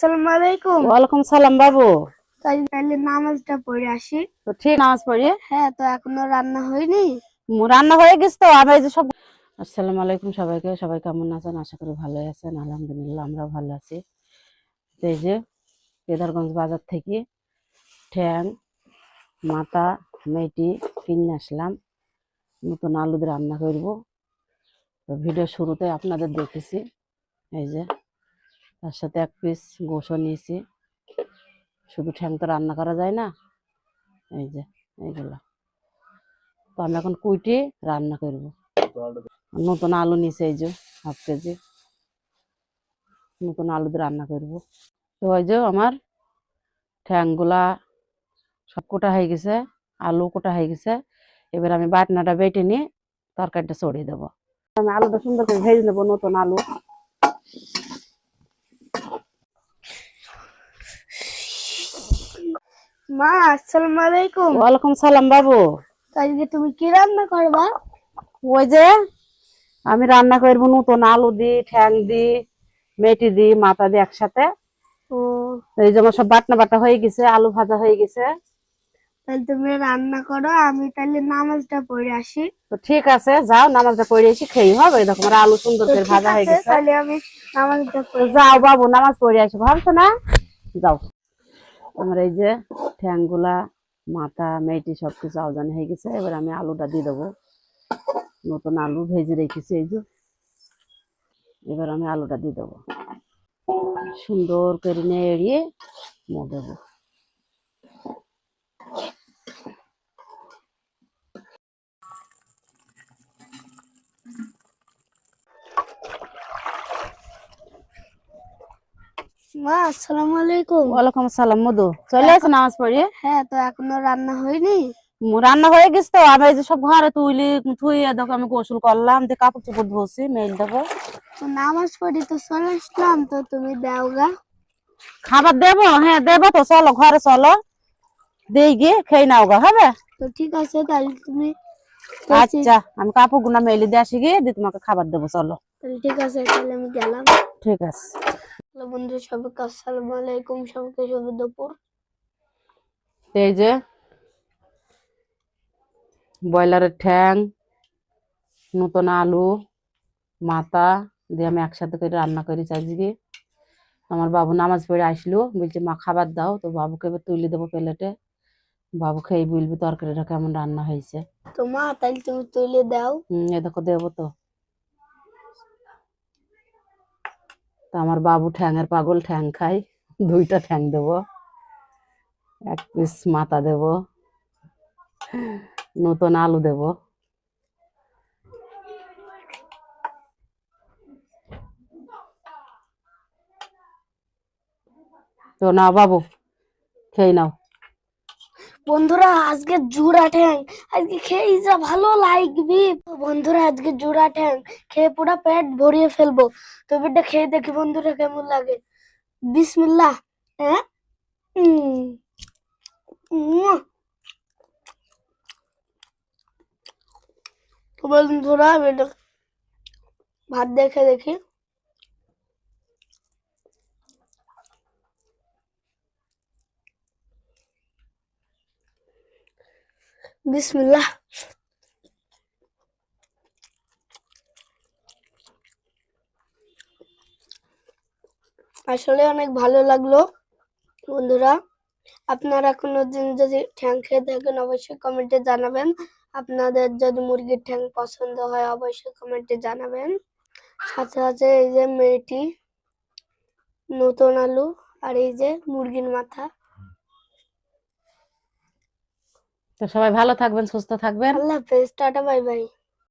আসসালামু আলাইকুম। ওয়ালাইকুম সালাম বাবু। তাহলে নামাজটা পড়ে আসি। তো ঠিক নামাজ পড়ি। হ্যাঁ, তো এখনো রান্না হয়নি। রান্না হয়ে গেছে তো আমি এই যে সব। আসসালামু আলাইকুম সবাইকে, সবাই কেমন আছেন? আশা করি ভালো আছেন। আলহামদুলিল্লাহ আমরাও ভালো আছি। তো এই যে কেদারগঞ্জ বাজার থেকে ঠ্যাং, মাথা, মেটি কিনে আসলাম। নতুন আলু দিয়ে রান্না করব। তো ভিডিও শুরুতে আপনাদের দেখেছি। এই যে তার সাথে এক পিস গোশও নিয়েছি। শুধু ঠ্যাং তো রান্না করা যায় না। এই যে এইগুলো তো আমি এখন কুইটি রান্না করব। নতুন আলু নিচে এই যে হাফ কেজি নতুন আলু দিয়ে রান্না করব। তো ওই যে আমার ঠ্যাংগুলা সব কোটা হয়ে গেছে, আলু কোটা হয়ে গেছে। এবার আমি বাটনাটা বেটে নিয়ে তরকারিটা ছড়িয়ে দেবো। আমি আলুটা সুন্দর করে ভেজে নেবো, নতুন আলু। মা, আসসালামু আলাইকুম। ওয়ালাইকুম সালাম বাবু। আজকে তুমি কি রান্না করবা? ওই যে আমি রান্না করবো নতুন আলু দি, ঠ্যাং দি, মেটি দি, মাথা দি একসাথে। ও, এই যে আমার সব বাটনা বাটা হয়ে গেছে, আলু ভাজা হয়ে গেছে। তাহলে তুমি রান্না করো, আমি তাহলে নামাজটা পড়ে আসি। তো ঠিক আছে, যাও নামাজটা পড়ে এসে খেয়ে হবে। দেখো আমার আলু সুন্দর তো করে ঠিক ভাজা হয়ে আছে, গেছে। তাহলে আমি নামাজটা তো পড়ে যাও বাবু, নামাজ পড়ে আসো, ভাবছো না? যাও। আমার এই যে ঠ্যাংগুলা, মাথা, মেটি সবকিছু আওজানি হয়ে গেছে। এবার আমি আলুটা দিয়ে দেবো। নতুন আলু ভেজে রেখেছি এই যে। এবার আমি আলুটা দিয়ে দেবো, সুন্দর করে নেড়িয়ে মো দেবো। মা, আসসালামু আলাইকুম। ওয়ালাইকুম আসসালাম। মধু চলে আসে নামাজ পড়িয়ে। হ্যাঁ, তো এখনো রান্না হয়নি। রান্না হয়ে গেছে তো আমি এই যে সব ঘরে থুইয়ে দেখো আমি গোসল করলাম, দিয়ে কাপড় চোপড় ধুছি, মেল দেবো। তো নামাজ পড়ি তো চলে আসলাম, তো তুমি দাও গা। খাবার দেবো? হ্যাঁ দেবো তো, চলো ঘরে চলো, দিয়ে গিয়ে খেয়ে নাও গা, হবে? তো ঠিক আছে, তাহলে তুমি আচ্ছা, আমি কাপড় গুনা মেলে দিয়ে আসি গিয়ে দিয়ে তোমাকে খাবার দেবো, চলো। তাহলে ঠিক আছে, তাহলে আমি গেলাম। ঠিক আছে। হ্যালো বন্ধু, সবাইকে আসসালামু আলাইকুম, সবাইকে শুভ দুপুর। এই যে ব্রয়লারের ঠ্যাং, নতুন আলু, মাথা দিয়ে আমি একসাথে করে রান্না করি আজকে। আমার বাবু নামাজ পড়ে আসলো, বলছে মা খাবার দাও। তো বাবুকে এবার তুলে দেবো প্লেটে। বাবু খেয়ে বলবি তরকারিটা কেমন রান্না হয়েছে। তো মা, তাহলে তুমি তুলে দাও। এ দেখো দেবো তো। তা আমার বাবু ঠ্যাংয়ের পাগল, ঠ্যাং খাই। দুইটা ঠ্যাং দেবো, এক পিস মাথা দেবো, নতুন আলু দেবো। তো না বাবু, খেয়ে নাও। বন্ধুরা, আজকে জুড়া ঠ্যাং, আজকে খেয়ে যা ভালো লাগবে। তো বন্ধুরা, আজকে জুড়া ঠ্যাং খেয়ে পুরো পেট ভরিয়ে ফেলবো। তো বেটা খেয়ে দেখি বন্ধুরা কেমন লাগে। বিসমিল্লাহ। হ্যাঁ। উম, উম। তো বন্ধুরা, বেটা ভাত দেখে দেখি। বিসমিল্লাহ। আসলে অনেক ভালো লাগলো বন্ধুরা। আপনারা কোনোদিন যদি ঠ্যাং খেয়ে থাকেন অবশ্যই কমেন্টে জানাবেন। আপনাদের যদি মুরগির ঠ্যাং পছন্দ হয় অবশ্যই কমেন্টে জানাবেন। সাথে সাথে এই যে মেথি, নতুন আলু, আর এই যে মুরগির মাথা। তো সবাই ভালো থাকবেন, সুস্থ থাকবেন। আল্লাহ হাফেজ, টাটা, বাই বাই।